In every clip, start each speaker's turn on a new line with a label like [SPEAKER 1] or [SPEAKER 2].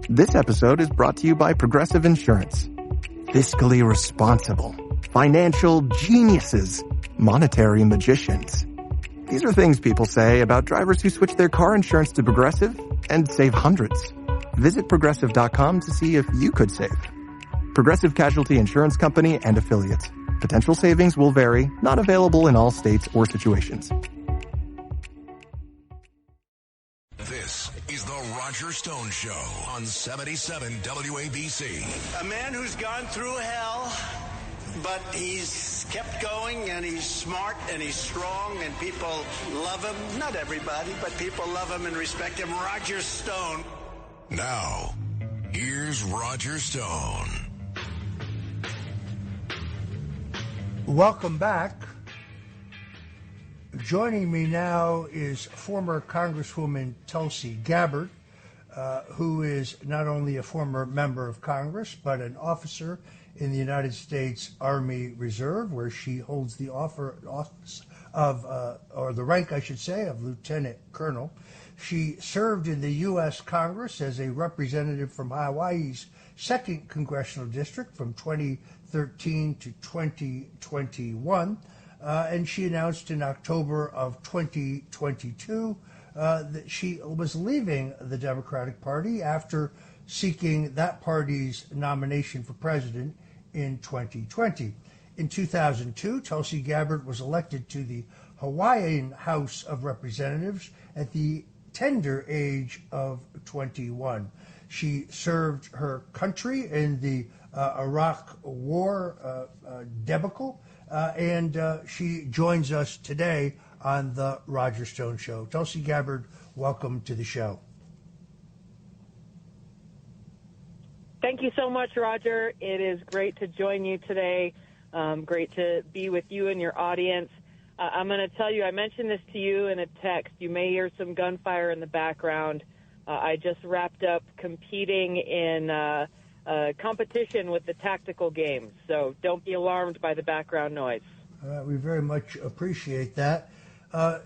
[SPEAKER 1] This episode is brought to you by Progressive Insurance. Fiscally responsible, financial geniuses, monetary magicians. These are things people say about drivers who switch their car insurance to Progressive and save hundreds. Visit Progressive.com to see if you could save. Progressive Casualty Insurance Company and Affiliates. Potential savings will vary, not available in all states or situations.
[SPEAKER 2] This is the Roger Stone Show on 77 WABC.
[SPEAKER 3] A man who's gone through hell, but he's kept going, and he's smart, and he's strong, and people love him. Not everybody, but people love him and respect him. Roger Stone.
[SPEAKER 2] Now, here's Roger Stone.
[SPEAKER 4] Welcome back. Joining me now is former Congresswoman Tulsi Gabbard, who is not only a former member of Congress, but an officer in the United States Army Reserve, where she holds the office of, or the rank, I should say, of Lieutenant Colonel. She served in the U.S. Congress as a representative from Hawaii's 2nd Congressional District from 2013 to 2021. And she announced in October of 2022 that she was leaving the Democratic Party after seeking that party's nomination for president in 2020. In 2002, Tulsi Gabbard was elected to the Hawaiian House of Representatives at the tender age of 21. She served her country in the Iraq War debacle, and she joins us today on the Roger Stone Show. Tulsi Gabbard, welcome to the show.
[SPEAKER 5] Thank you so much, Roger. It is great to join you today. Great to be with you and your audience. I'm going to tell you, I mentioned this to you in a text. You may hear some gunfire in the background. I just wrapped up competing in a competition with the tactical games, so don't be alarmed by the background noise.
[SPEAKER 4] We very much appreciate that.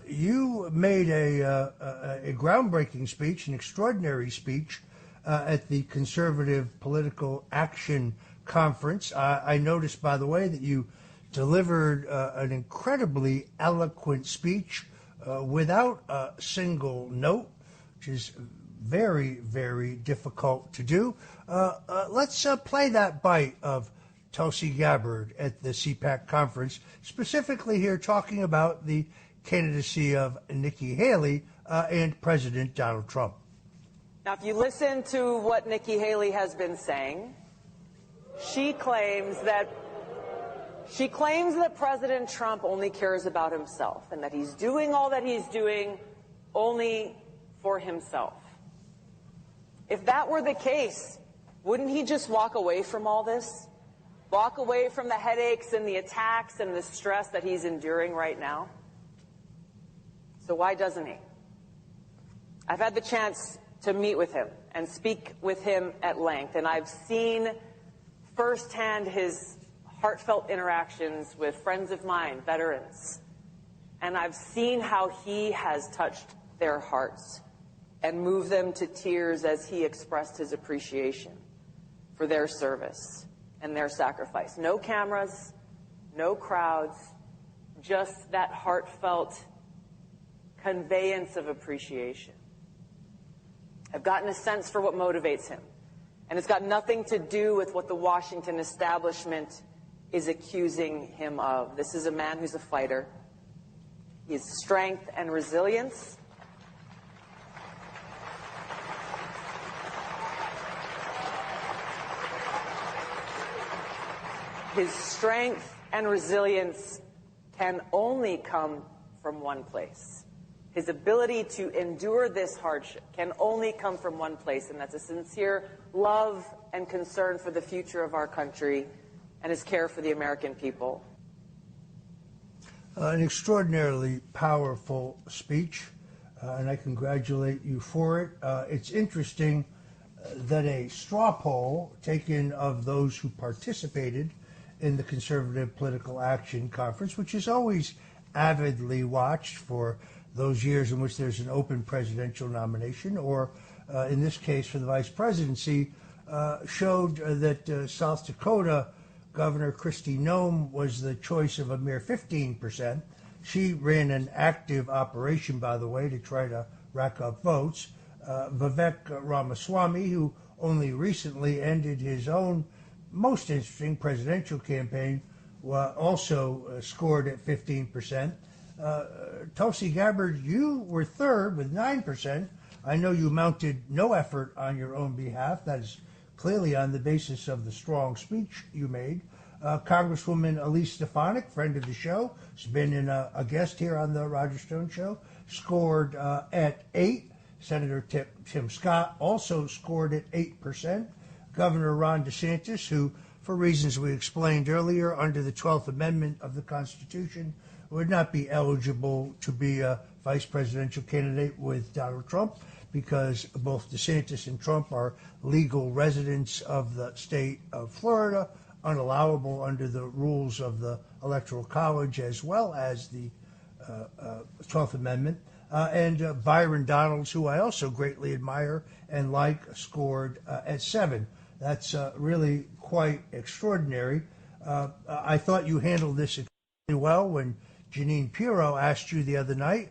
[SPEAKER 4] You made a groundbreaking speech, an extraordinary speech at the Conservative Political Action Conference. I noticed, by the way, that you delivered an incredibly eloquent speech without a single note, which is very, very difficult to do. Let's play that bite of Tulsi Gabbard at the CPAC conference, specifically here talking about the candidacy of Nikki Haley and President Donald Trump.
[SPEAKER 6] Now, if you listen to what Nikki Haley has been saying, she claims that President Trump only cares about himself and that he's doing all that he's doing only for himself. If that were the case, wouldn't he just walk away from all this? Walk away from the headaches and the attacks and the stress that he's enduring right now? So why doesn't he? I've had the chance to meet with him and speak with him at length, and I've seen firsthand his heartfelt interactions with friends of mine, veterans, and I've seen how he has touched their hearts and moved them to tears as he expressed his appreciation for their service and their sacrifice. No cameras, no crowds, just that heartfelt conveyance of appreciation. I've gotten a sense for what motivates him, and it's got nothing to do with what the Washington establishment is accusing him of. This is a man who's a fighter. His strength and resilience can only come from one place. His ability to endure this hardship can only come from one place, and that's a sincere love and concern for the future of our country and his care for the American people.
[SPEAKER 4] An extraordinarily powerful speech, and I congratulate you for it. It's interesting that a straw poll taken of those who participated in the Conservative Political Action Conference, which is always avidly watched for those years in which there's an open presidential nomination or in this case for the vice presidency, showed that South Dakota Governor Kristi Noem was the choice of a mere 15%. She ran an active operation, by the way, to try to rack up votes. Vivek Ramaswamy, who only recently ended his own most interesting presidential campaign, also scored at 15%. Tulsi Gabbard, you were third with 9%. I know you mounted no effort on your own behalf. That is clearly on the basis of the strong speech you made. Congresswoman Elise Stefanik, friend of the show, has been a guest here on the Roger Stone Show, scored at 8. Senator Tim Scott also scored at 8%. Governor Ron DeSantis, who, for reasons we explained earlier, under the 12th Amendment of the Constitution, would not be eligible to be a vice presidential candidate with Donald Trump because both DeSantis and Trump are legal residents of the state of Florida, unallowable under the rules of the Electoral College as well as the 12th Amendment. And Byron Donalds, who I also greatly admire and like, scored at 7. That's really quite extraordinary. I thought you handled this extremely well when Jeanine Pirro asked you the other night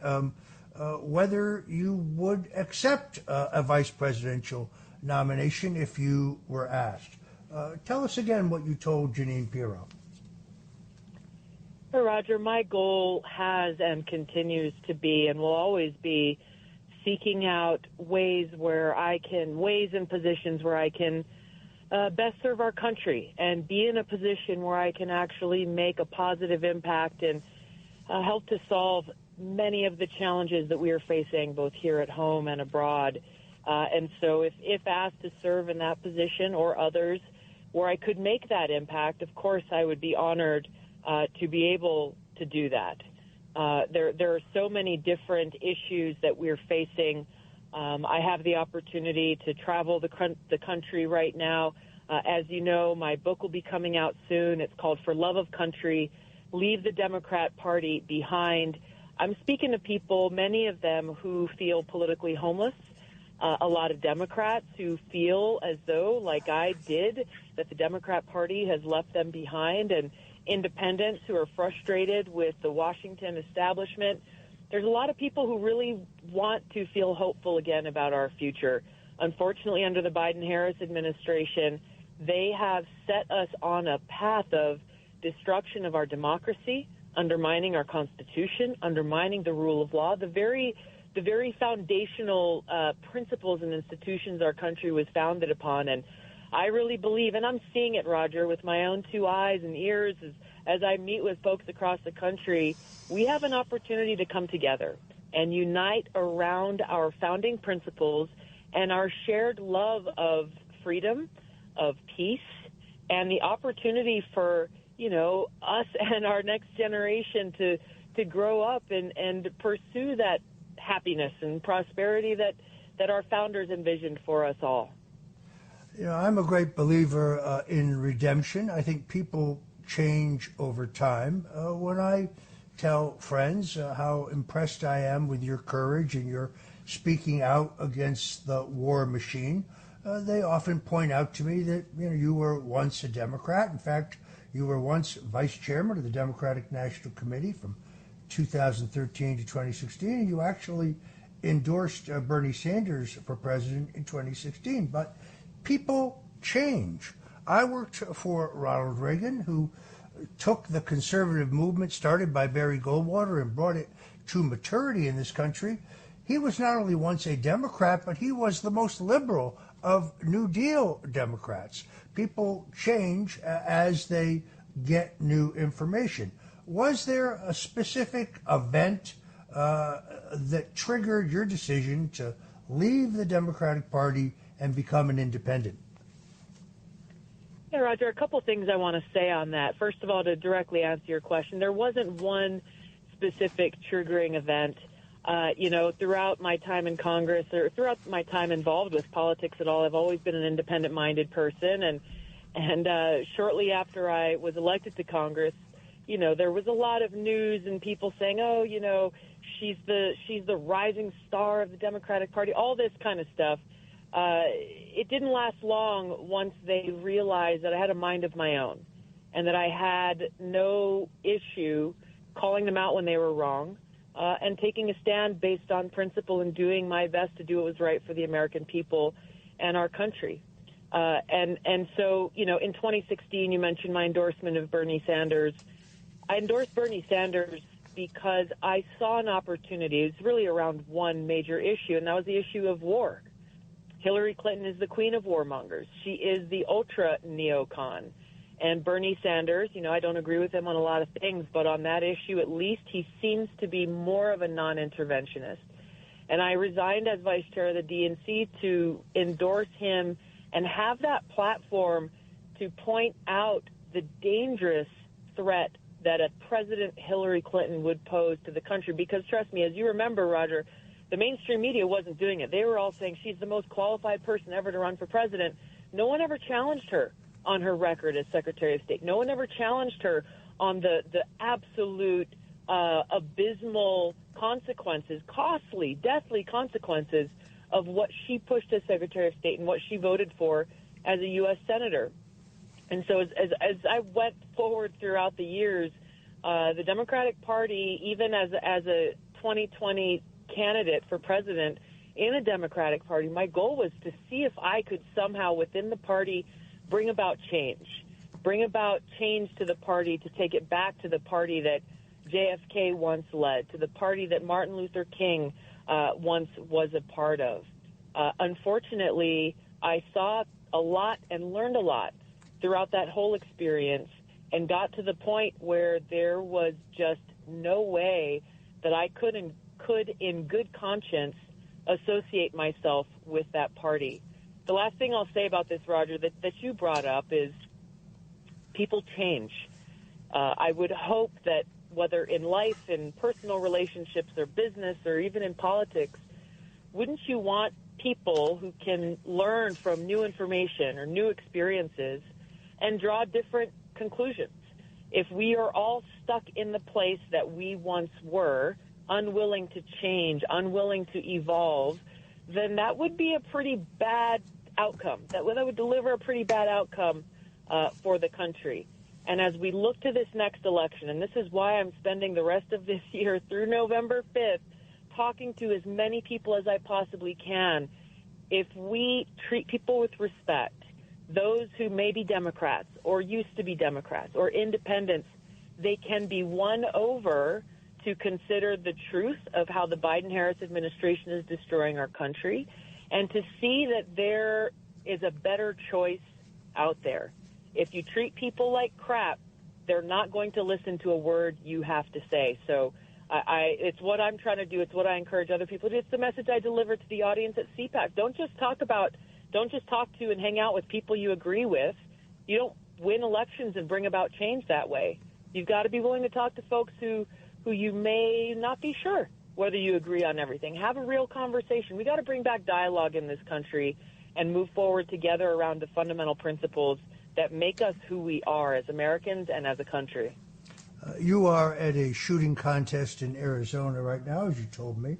[SPEAKER 4] whether you would accept a vice presidential nomination if you were asked. Tell us again what you told Jeanine Pirro.
[SPEAKER 5] Roger, my goal has and continues to be and will always be seeking out ways and positions where I can best serve our country and be in a position where I can actually make a positive impact and help to solve many of the challenges that we are facing both here at home and abroad. And so if asked to serve in that position or others where I could make that impact, of course I would be honored to be able to do that. There are so many different issues that we're facing. I have the opportunity to travel the country right now. As you know, my book will be coming out soon. It's called For Love of Country, Leave the Democrat Party Behind. I'm speaking to people, many of them who feel politically homeless, a lot of Democrats who feel as though, like I did, that the Democrat Party has left them behind, and independents who are frustrated with the Washington establishment. There's a lot of people who really want to feel hopeful again about our future. Unfortunately, under the Biden-Harris administration, they have set us on a path of destruction of our democracy, undermining our Constitution, undermining the rule of law, the very foundational principles and institutions our country was founded upon. And I really believe, and I'm seeing it, Roger, with my own 2 eyes and ears as I meet with folks across the country, we have an opportunity to come together and unite around our founding principles and our shared love of freedom, of peace, and the opportunity for, us and our next generation to grow up and pursue that happiness and prosperity that our founders envisioned for us all.
[SPEAKER 4] I'm a great believer in redemption. I think people change over time. When I tell friends how impressed I am with your courage and your speaking out against the war machine, they often point out to me that you were once a Democrat. In fact, you were once vice chairman of the Democratic National Committee from 2013 to 2016, and you actually endorsed Bernie Sanders for president in 2016. But people change. I worked for Ronald Reagan, who took the conservative movement started by Barry Goldwater and brought it to maturity in this country. He was not only once a Democrat, but he was the most liberal of New Deal Democrats. People change as they get new information. Was there a specific event that triggered your decision to leave the Democratic Party and become an independent?
[SPEAKER 5] Yeah, Roger, a couple things I want to say on that. First of all, to directly answer your question, there wasn't one specific triggering event. Throughout my time in Congress or throughout my time involved with politics at all, I've always been an independent-minded person. And shortly after I was elected to Congress, there was a lot of news and people saying, she's the rising star of the Democratic Party, all this kind of stuff. it didn't last long once they realized that I had a mind of my own and that I had no issue calling them out when they were wrong and taking a stand based on principle and doing my best to do what was right for the American people and our country. And so, you know, in 2016, you mentioned my endorsement of Bernie Sanders. I endorsed Bernie Sanders because I saw an opportunity. It's really around one major issue, and that was the issue of war. Hillary Clinton is the queen of warmongers. She is the ultra neocon. And Bernie Sanders, you know, I don't agree with him on a lot of things, but on that issue, at least he seems to be more of a non-interventionist. And I resigned as vice chair of the DNC to endorse him and have that platform to point out the dangerous threat that a President Hillary Clinton would pose to the country. Because trust me, as you remember, Roger, the mainstream media wasn't doing it. They were all saying she's the most qualified person ever to run for president. No one ever challenged her on her record as Secretary of State. No one ever challenged her on the absolute abysmal consequences, costly, deathly consequences of what she pushed as Secretary of State and what she voted for as a U.S. Senator. And so as I went forward throughout the years, the Democratic Party, even as a 2020 candidate for president in a Democratic Party, my goal was to see if I could somehow within the party bring about change to the party, to take it back to the party that JFK once led, to the party that Martin Luther King once was a part of. Unfortunately, I saw a lot and learned a lot throughout that whole experience and got to the point where there was just no way that I could in good conscience associate myself with that party. The last thing I'll say about this, Roger, that you brought up is people change. I would hope that whether in life, in personal relationships or business or even in politics, wouldn't you want people who can learn from new information or new experiences and draw different conclusions? If we are all stuck in the place that we once were, unwilling to change, unwilling to evolve, then that would be a pretty bad outcome. That would deliver a pretty bad outcome for the country. And as we look to this next election, and this is why I'm spending the rest of this year through November 5th talking to as many people as I possibly can, if we treat people with respect, those who may be Democrats or used to be Democrats or independents, they can be won over to consider the truth of how the Biden-Harris administration is destroying our country and to see that there is a better choice out there. If you treat people like crap, they're not going to listen to a word you have to say. So it's what I'm trying to do. It's what I encourage other people to do. It's the message I deliver to the audience at CPAC. Don't just talk to and hang out with people you agree with. You don't win elections and bring about change that way. You've got to be willing to talk to folks who you may not be sure whether you agree on everything. Have a real conversation. We got to bring back dialogue in this country and move forward together around the fundamental principles that make us who we are as Americans and as a country.
[SPEAKER 4] You are at a shooting contest in Arizona right now, as you told me.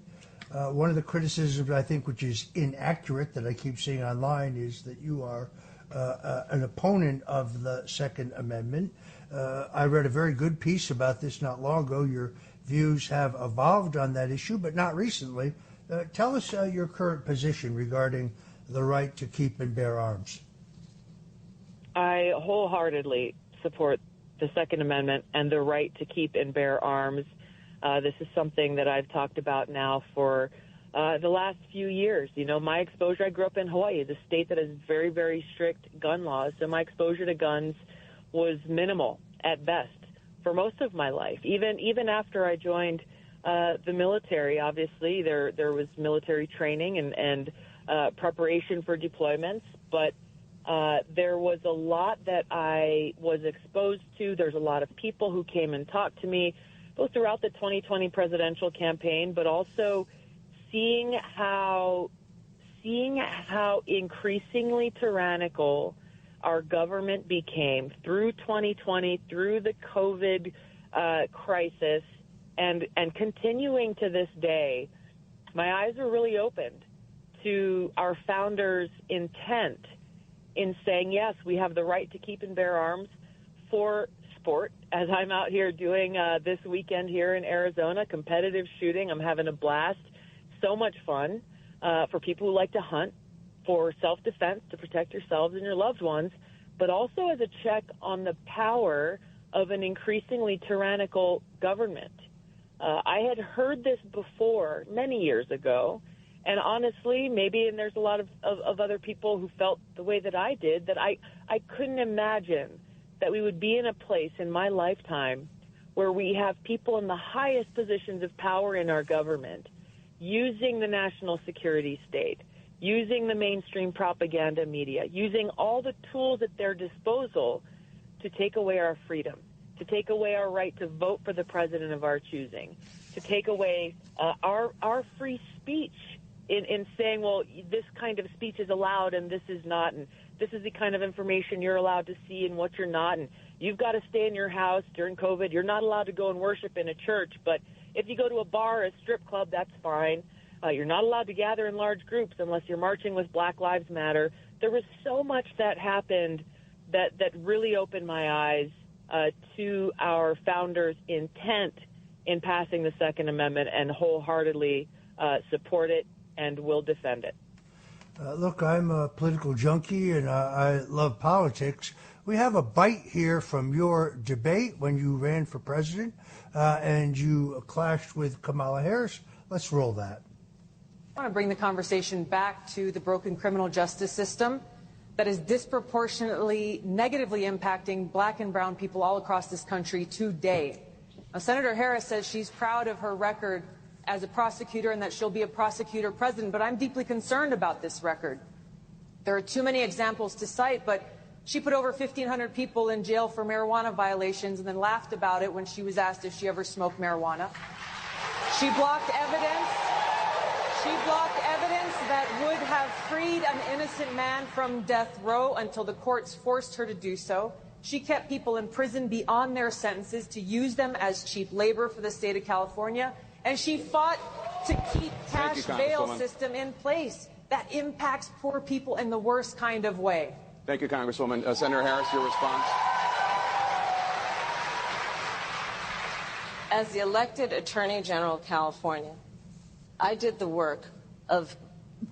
[SPEAKER 4] One of the criticisms, I think, which is inaccurate that I keep seeing online is that you are an opponent of the Second Amendment. I read a very good piece about this not long ago. Your views have evolved on that issue, but not recently. Tell us your current position regarding the right to keep and bear arms.
[SPEAKER 5] I wholeheartedly support the Second Amendment and the right to keep and bear arms. This is something that I've talked about now for the last few years. You know, my exposure, I grew up in Hawaii, the state that has very, very strict gun laws, so my exposure to guns was minimal at best for most of my life. Even after I joined the military, obviously there was military training and preparation for deployments, but there was a lot that I was exposed to. There's a lot of people who came and talked to me, both throughout the 2020 presidential campaign, but also seeing how increasingly tyrannical our government became through 2020, through the COVID crisis, and continuing to this day. My eyes were really opened to our founders' intent in saying, yes, we have the right to keep and bear arms for sport, as I'm out here doing this weekend here in Arizona, competitive shooting. I'm having a blast. So much fun for people who like to hunt, for self-defense, to protect yourselves and your loved ones, but also as a check on the power of an increasingly tyrannical government. I had heard this before many years ago, and honestly, maybe, and there's a lot of other people who felt the way that I did, that I couldn't imagine that we would be in a place in my lifetime where we have people in the highest positions of power in our government using the national security state, using the mainstream propaganda media, using all the tools at their disposal to take away our freedom, to take away our right to vote for the president of our choosing, to take away our free speech in saying, well, this kind of speech is allowed and this is not, and this is the kind of information you're allowed to see and what you're not, and you've got to stay in your house during COVID. You're not allowed to go and worship in a church, but if you go to a bar or a strip club, that's fine. You're not allowed to gather in large groups unless you're marching with Black Lives Matter. There was so much that happened that really opened my eyes to our founders' intent in passing the Second Amendment, and wholeheartedly support it and will defend it.
[SPEAKER 4] Look, I'm a political junkie and I love politics. We have a bite here from your debate when you ran for president and you clashed with Kamala Harris. Let's roll that.
[SPEAKER 6] I want to bring the conversation back to the broken criminal justice system that is disproportionately negatively impacting black and brown people all across this country today. Now, Senator Harris says she's proud of her record as a prosecutor and that she'll be a prosecutor president, but I'm deeply concerned about this record. There are too many examples to cite, but she put over 1,500 people in jail for marijuana violations and then laughed about it when she was asked if she ever smoked marijuana. She blocked evidence. She blocked evidence that would have freed an innocent man from death row until the courts forced her to do so. She kept people in prison beyond their sentences to use them as cheap labor for the state of California. And she fought to keep cash bail system in place that impacts poor people in the worst kind of way.
[SPEAKER 7] Thank you, Congresswoman. Senator Harris, your response.
[SPEAKER 8] As the elected Attorney General of California, I did the work of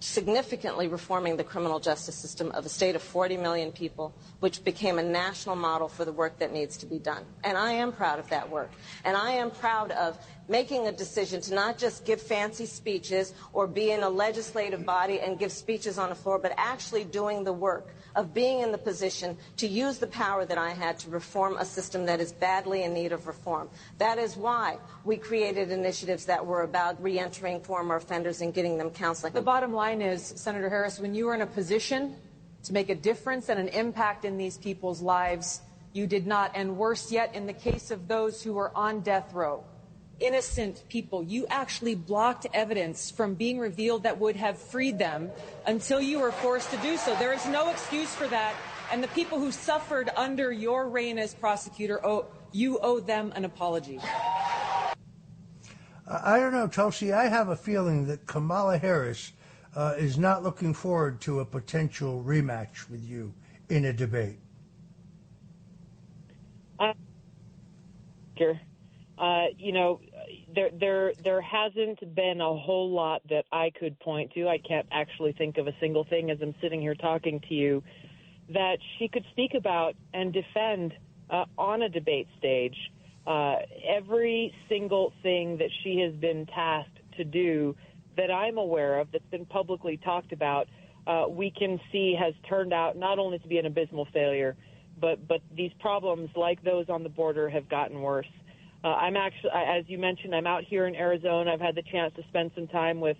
[SPEAKER 8] significantly reforming the criminal justice system of a state of 40 million people, which became a national model for the work that needs to be done. And I am proud of that work. And I am proud of making a decision to not just give fancy speeches or be in a legislative body and give speeches on the floor, but actually doing the work of being in the position to use the power that I had to reform a system that is badly in need of reform. That is why we created initiatives that were about reentering former offenders and getting them counseling.
[SPEAKER 6] The bottom line is, Senator Harris, when you were in a position to make a difference and an impact in these people's lives, you did not. And worse yet, in the case of those who were on death row, innocent people, you actually blocked evidence from being revealed that would have freed them until you were forced to do so. There is no excuse for that. And the people who suffered under your reign as prosecutor, you owe them an apology.
[SPEAKER 4] I don't know, Tulsi. I have a feeling that Kamala Harris is not looking forward to a potential rematch with you in a debate.
[SPEAKER 5] There hasn't been a whole lot that I could point to. I can't actually think of a single thing as I'm sitting here talking to you that she could speak about and defend on a debate stage. Every single thing that she has been tasked to do that I'm aware of that's been publicly talked about, we can see has turned out not only to be an abysmal failure, but these problems like those on the border have gotten worse. I'm actually, as you mentioned, I'm out here in Arizona. I've had the chance to spend some time with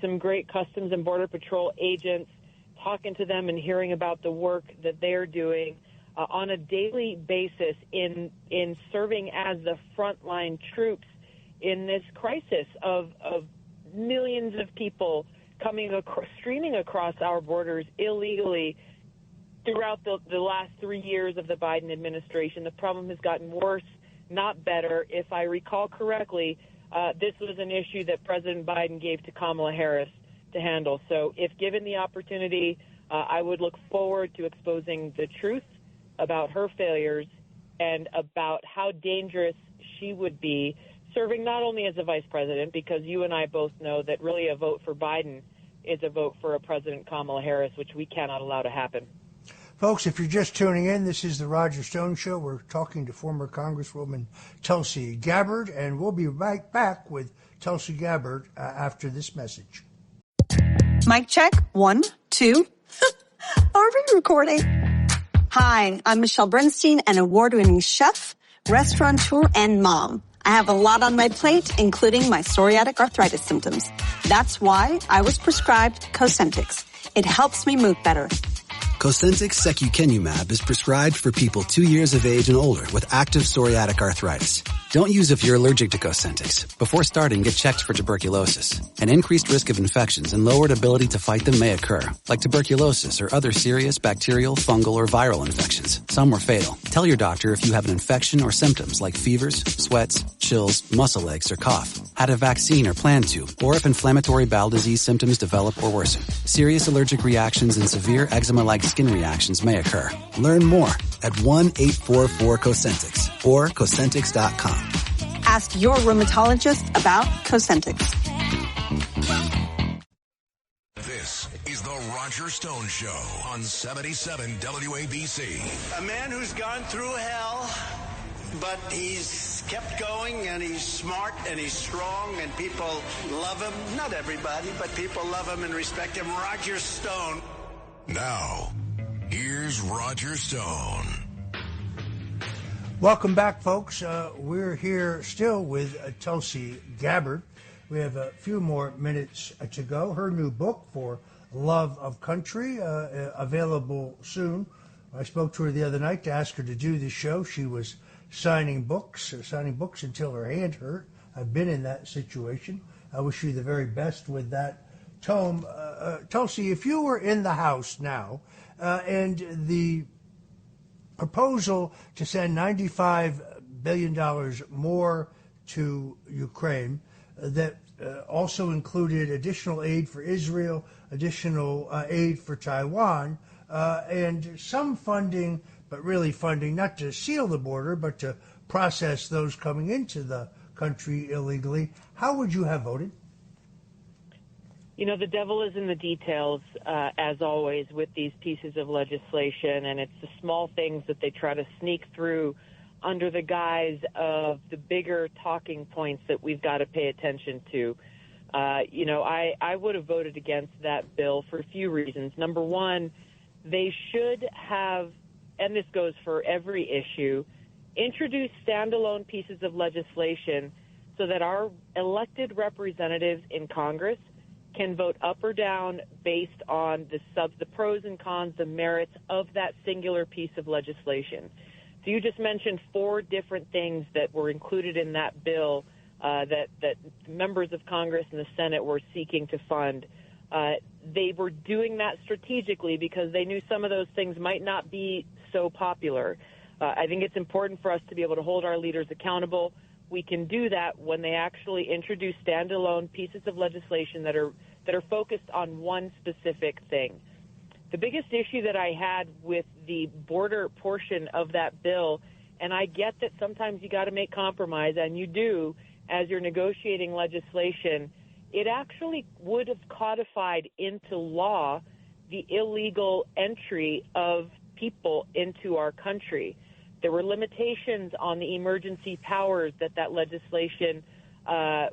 [SPEAKER 5] some great Customs and Border Patrol agents, talking to them and hearing about the work that they're doing on a daily basis in serving as the frontline troops in this crisis of millions of people streaming across our borders illegally throughout the last 3 years of the Biden administration. The problem has gotten worse, not better. If I recall correctly, this was an issue that President Biden gave to Kamala Harris to handle. So if given the opportunity, I would look forward to exposing the truth about her failures and about how dangerous she would be serving not only as a vice president, because you and I both know that really a vote for Biden is a vote for a President Kamala Harris, which we cannot allow to happen.
[SPEAKER 4] Folks, if you're just tuning in, this is the Roger Stone Show. We're talking to former Congresswoman Tulsi Gabbard, and we'll be right back with Tulsi Gabbard after this message.
[SPEAKER 9] Mic check. 1, 2. Are we recording? Hi, I'm Michelle Bernstein, an award-winning chef, restaurateur, and mom. I have a lot on my plate, including my psoriatic arthritis symptoms. That's why I was prescribed Cosentyx. It helps me move better.
[SPEAKER 10] Cosentyx secukinumab is prescribed for people 2 years of age and older with active psoriatic arthritis. Don't use if you're allergic to Cosentyx. Before starting, get checked for tuberculosis. An increased risk of infections and lowered ability to fight them may occur, like tuberculosis or other serious bacterial, fungal, or viral infections. Some were fatal. Tell your doctor if you have an infection or symptoms like fevers, sweats, chills, muscle aches, or cough, had a vaccine or plan to, or if inflammatory bowel disease symptoms develop or worsen. Serious allergic reactions and severe eczema-like skin reactions may occur. Learn more at 1-844-COSENTYX or Cosentyx.com.
[SPEAKER 9] Ask your rheumatologist about Cosentyx.
[SPEAKER 2] This is the Roger Stone Show on 77 WABC.
[SPEAKER 3] A man who's gone through hell, but he's kept going, and he's smart, and he's strong, and people love him. Not everybody, but people love him and respect him. Roger Stone.
[SPEAKER 2] Now, here's Roger Stone.
[SPEAKER 4] Welcome back, folks. We're here still with Tulsi Gabbard. We have a few more minutes to go. Her new book, For Love of Country, available soon. I spoke to her the other night to ask her to do this show. She was signing books until her hand hurt. I've been in that situation. I wish you the very best with that tome. Tulsi, if you were in the House now and the proposal to send $95 billion more to Ukraine that also included additional aid for Israel, additional aid for Taiwan, and some funding, but really funding not to seal the border, but to process those coming into the country illegally. How would you have voted?
[SPEAKER 5] You know, the devil is in the details, as always, with these pieces of legislation, and it's the small things that they try to sneak through under the guise of the bigger talking points that we've got to pay attention to. I would have voted against that bill for a few reasons. Number one, they should have, and this goes for every issue, introduce standalone pieces of legislation so that our elected representatives in Congress can vote up or down based on the pros and cons, the merits of that singular piece of legislation. So you just mentioned 4 different things that were included in that bill that members of Congress and the Senate were seeking to fund. They were doing that strategically because they knew some of those things might not be so popular. I think it's important for us to be able to hold our leaders accountable. We can do that when they actually introduce standalone pieces of legislation that are focused on one specific thing. The biggest issue that I had with the border portion of that bill, and I get that sometimes you got to make compromise, and you do as you're negotiating legislation, it actually would have codified into law the illegal entry of people into our country. There were limitations on the emergency powers that legislation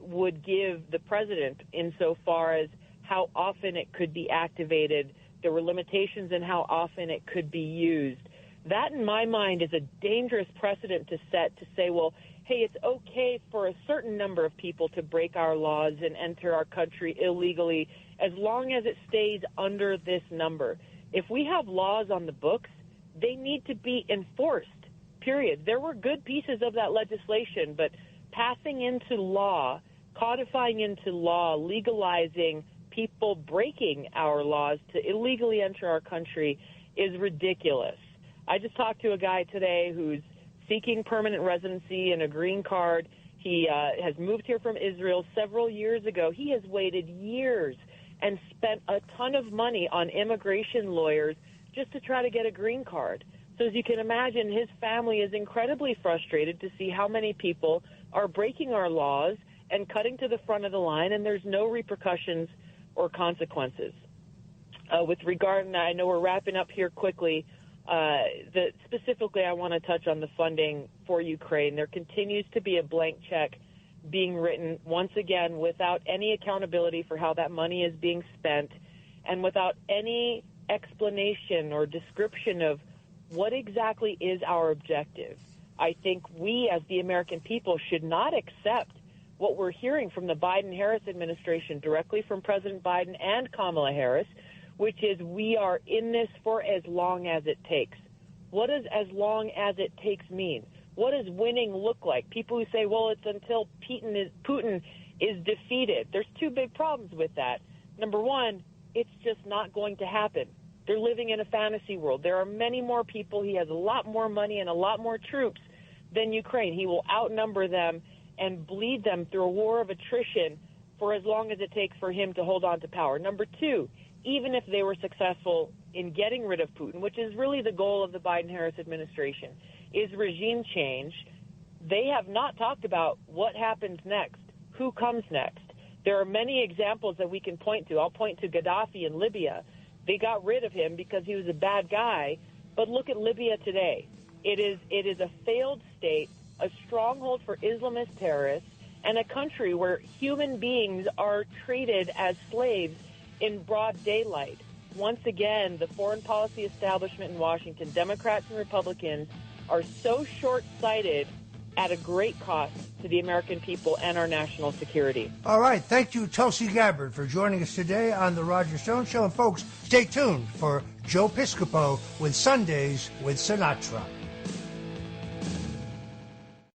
[SPEAKER 5] would give the president insofar as how often it could be activated. There were limitations in how often it could be used. That, in my mind, is a dangerous precedent to set to say, well, hey, it's okay for a certain number of people to break our laws and enter our country illegally as long as it stays under this number. If we have laws on the books, they need to be enforced, period. There were good pieces of that legislation, but passing into law, codifying into law, legalizing people breaking our laws to illegally enter our country is ridiculous. I just talked to a guy today who's seeking permanent residency and a green card. He has moved here from Israel several years ago. He has waited years and spent a ton of money on immigration lawyers just to try to get a green card. So as you can imagine, his family is incredibly frustrated to see how many people are breaking our laws and cutting to the front of the line, and there's no repercussions or consequences. With regard, and I know we're wrapping up here quickly, specifically I want to touch on the funding for Ukraine. There continues to be a blank check being written, once again, without any accountability for how that money is being spent and without any explanation or description of what exactly is our objective. I think we, as the American people, should not accept what we're hearing from the Biden-Harris administration, directly from President Biden and Kamala Harris, which is we are in this for as long as it takes. What does as long as it takes mean? What does winning look like? People who say, well, it's until Putin is defeated. There's two big problems with that. Number one, it's just not going to happen. They're living in a fantasy world. There are many more people. He has a lot more money and a lot more troops than Ukraine. He will outnumber them and bleed them through a war of attrition for as long as it takes for him to hold on to power. Number two, even if they were successful in getting rid of Putin, which is really the goal of the Biden-Harris administration, is regime change, they have not talked about what happens next, who comes next. There are many examples that we can point to. I'll point to Gaddafi in Libya. They got rid of him because he was a bad guy, but look at Libya today. It is a failed state, a stronghold for Islamist terrorists, and a country where human beings are treated as slaves in broad daylight. Once again, the foreign policy establishment in Washington, Democrats and Republicans, are so short-sighted at a great cost to the American people and our national security.
[SPEAKER 4] All right. Thank you, Tulsi Gabbard, for joining us today on The Roger Stone Show. And, folks, stay tuned for Joe Piscopo with Sundays with Sinatra.